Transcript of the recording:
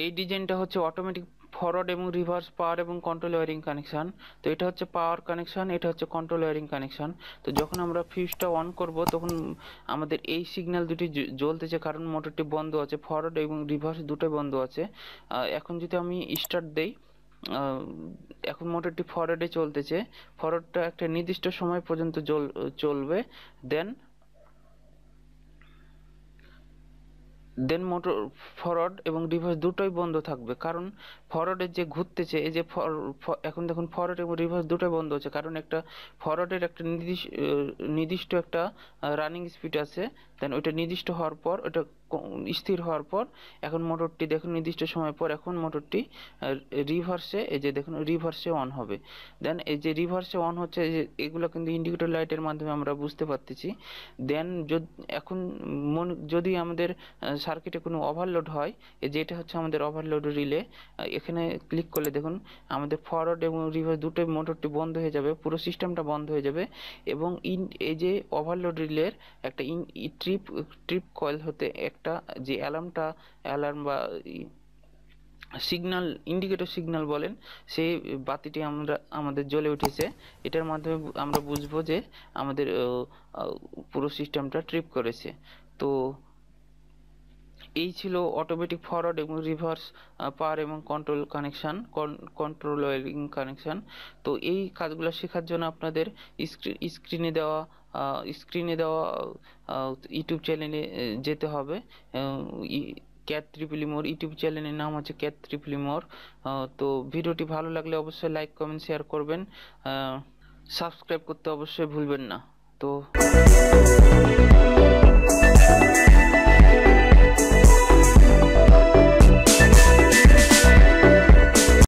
এই ডিজাইনটা হচ্ছে অটোমেটিক ফরওয়ার্ড এবং রিভার্স পাওয়ার এবং কন্ট্রোল ওয়্যারিং কানেকশান। তো এটা হচ্ছে পাওয়ার কানেকশান, এটা হচ্ছে কন্ট্রোল ওয়্যারিং কানেকশান। তো যখন আমরা ফিউজটা অন করব তখন আমাদের এই সিগন্যাল দুটি জ্বলতেছে, কারণ মোটরটি বন্ধ আছে, ফরওয়ার্ড এবং রিভার্স দুটোই বন্ধ আছে। এখন যদি আমি স্টার্ট দেই, এখন মোটরটি ফরওয়ার্ডে চলতেছে, ফরওয়ার্ডটা একটা নির্দিষ্ট সময় পর্যন্ত চলবে, দেন মোটর ফরওয়ার্ড এবং রিভার্স দুটোই বন্ধ থাকবে, কারণ ফরওয়ার্ডের যে ঘুরতেছে, এই যে এখন দেখুন ফরওয়ার্ড এবং রিভার্স দুটোই বন্ধ হচ্ছে, কারণ একটা ফরওয়ার্ডের একটা নির্দিষ্ট একটা রানিং স্পিড আছে, দেন ওইটা নির্দিষ্ট হওয়ার পর, ওটা স্থির হওয়ার পর এখন মোটরটি দেখুন নির্দিষ্ট সময় পর এখন মোটরটি রিভার্সে, এই যে দেখুন রিভার্সে অন হবে। দেন এই যে রিভার্সে অন হচ্ছে, এই যে এগুলো কিন্তু ইন্ডিকেটর লাইটের মাধ্যমে আমরা বুঝতে পারতেছি। দেন এখন যদি আমাদের সার্কিটে কোনো ওভারলোড হয়, যেটা হচ্ছে আমাদের ওভারলোড রিলে, এখানে ক্লিক করলে দেখুন আমাদের ফরওয়ার্ড এবং রিভার্স দুটোই মোটরটি বন্ধ হয়ে যাবে, পুরো সিস্টেমটা বন্ধ হয়ে যাবে। এবং এই যে ওভারলোড রিলের একটা ট্রিপ কয়েল হতে একটা যে অ্যালার্ম বা সিগন্যাল, ইন্ডিকেটর সিগন্যাল বলেন, সেই বাতিটি আমাদের জ্বলে উঠেছে। এটার মাধ্যমে আমরা বুঝবো যে আমাদের পুরো সিস্টেমটা ট্রিপ করেছে। তো এই ছিল অটোমেটিক ফরওয়ার্ড এবং রিভার্স পাওয়ার এবং কন্ট্রোল ওয়্যারিং কানেকশান। তো এই কাজগুলো শেখার জন্য আপনাদের স্ক্রিনে দেওয়া ইউটিউব চ্যানেলে যেতে হবে। ক্যাড eee ইউটিউব চ্যানেলের নাম হচ্ছে ক্যাড eee। তো ভিডিওটি ভালো লাগলে অবশ্যই লাইক কমেন্ট শেয়ার করবেন, সাবস্ক্রাইব করতে অবশ্যই ভুলবেন না। তো